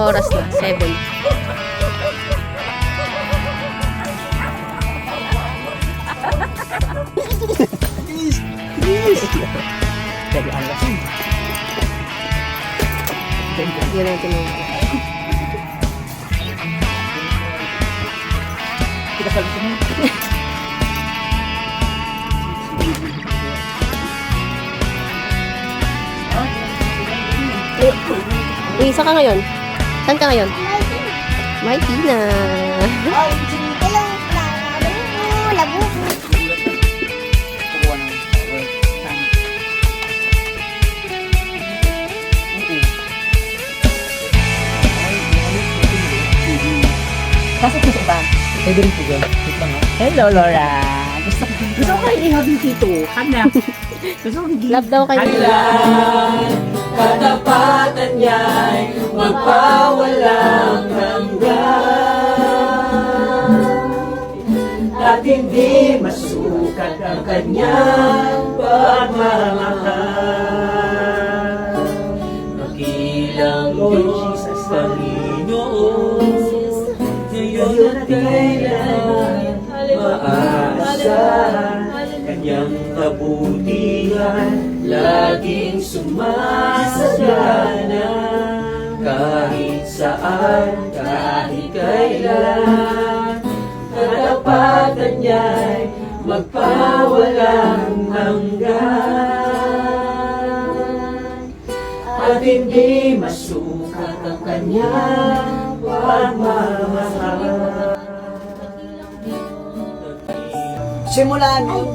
oras na? 7. Jadi ayah sih. Yun natin yung... Kita saling sini. Uy, saan ka ngayon? Saan ka ngayon? Mighty na. Oh, hello, labu. Pasok mo sa iba. Pwede rin po yun. Wait lang, hello, Laura. Gusto ko kayo ihabing dito. Hanap. Gusto ko Love daw kayo. Katapatan niya'y magpawalang hanggan at hindi masukat ang kanyang pagmamahal. Makilang Diyos sa Panginoon, ngayon at kailan maaasahan kanyang kabutihan, laging sumasagana kahit saan, kahit kailan. Katapatan niya'y magpawalang hanggan at hindi masukat ang kanyang pagmamahal. Simula noon,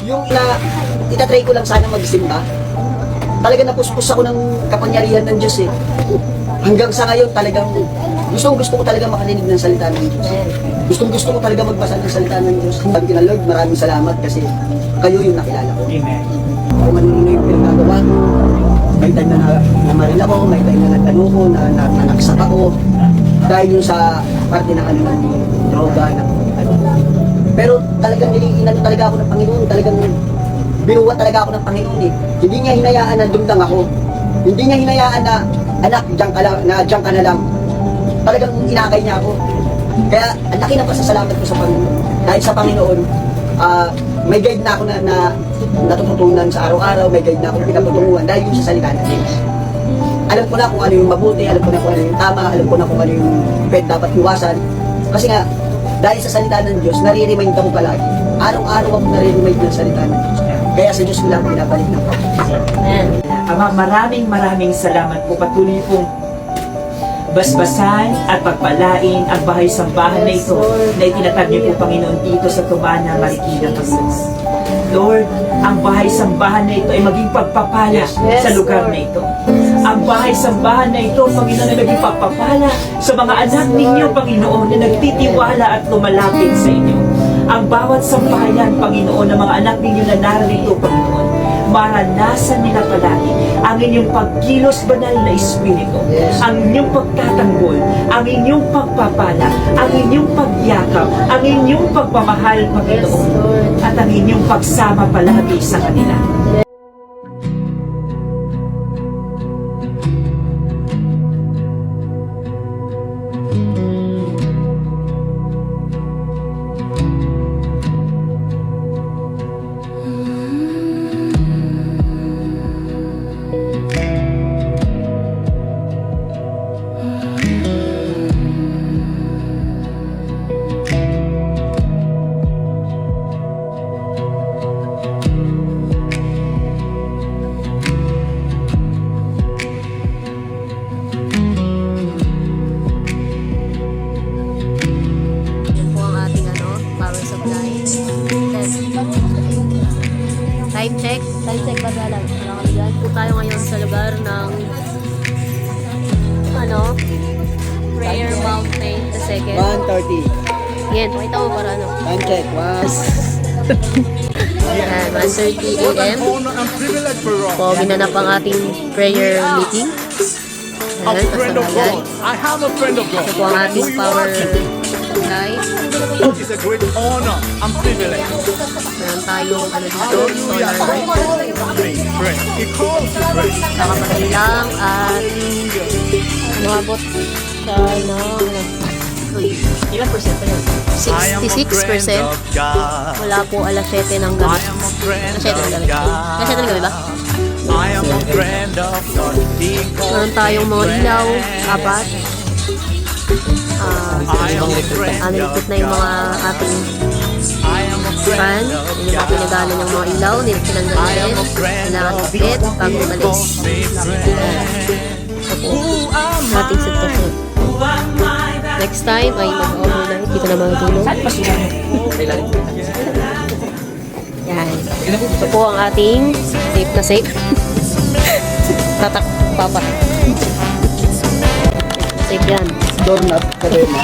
yung itatry ko lang sana magsimba, talaga napuspos ako ng kapangyarihan ng Diyos eh. Hanggang sa ngayon talagang gusto ko talaga makarinig ng salita ng Diyos. Gusto ko talaga magbasa ng salita ng Diyos. Sabi ko na Lord, maraming salamat kasi kayo yung nakilala ko. Amen. Kung ano yung pinagagawa ko, may time na namaril ako, may time na nagtano ko, na naksak ako. Dahil yung sa parte ng ano ng droga, ng ano. Pero talagang niliinan talaga ako ng Panginoon, talagang binuwat talaga ako ng Panginoon eh. Hindi niya hinayaan na dumdang ako. Hindi niya hinayaan na, anak, diyan ka na lang. Talagang inakay niya ako. Kaya, ang laki ng pasasalamat ko sa Panginoon. Dahil sa Panginoon, may guide na ako na natututunan sa araw-araw, may guide na ako pinatutunguhan dahil yung sa salita ng Diyos. Alam ko na kung ano yung mabuti, alam ko na kung ano yung tama, alam ko na kung ano yung dapat iwasan. Kasi nga, dahil sa salita ng Diyos, nare-remind ako palagi. Araw-araw ako nare-remind ng salita ng Diyos. Kaya sa Diyos ko lang pinabalik ng Panginoon. Ama, maraming salamat po. Patuloy pong basbasan at pagpalain ang bahay-sambahan na ito na itinatag niyo po, Panginoon, dito sa Tumana, Marikina, Panginoon. Lord, ang bahay-sambahan na ito ay maging pagpapala sa lugar na ito. Ang bahay-sambahan na ito, Panginoon, ay maging pagpapala sa mga anak ninyo, Panginoon, na nagtitiwala at lumalapit sa inyo. Ang bawat sambahayan, Panginoon, ng mga anak ninyo na narito, Panginoon, maranasan nila palagi ang inyong pagkilos banal na Espiritu, ang inyong pagtatanggol, ang inyong pagpapala, ang inyong pagyakap, ang inyong pagmamahal, Panginoon, at ang inyong pagsama palagi sa kanila. Time check ba dalang? Wala kami dyan. Po tayo ngayon sa lugar ng Prayer Mountain the second. 1:30. Yan, pakita mo para Time check. Yan, 1:30 a.m. Po, ginanap ang ating prayer meeting. Ayan, kasama yan. I have a friend of God. Ito po ang ating power guys. It is a great honor and privilege. Meron tayong dito, solar light. Pray. He calls to pray. Nakapagay lang at Umabot siya ng Ilang percent pa yun? I am a friend 66%. of God. Wala po alas 7 ng I gabi. am a friend Alas 7 ng of gabi. Alas 7 ng gabi God. ba? I am a friend of God. He Meron calls tayong me mga ilaw, friend. 4. I am a friend of Anikot na yung mga God. ating I am a fan. friend of Yung mga pinagana ng mga ilaw, tinanggal I am ulit. a friend Kailangan of ipit God. bago He umalis. calls me friend. Ito po, ating sitwasyon. Next time ay mag-overnight. Dito na matulog. Saan pa sila? Kailangan Yan. Ito po ang ating safe na safe. Tatak, papa. Safe yan. doorknob, kadena.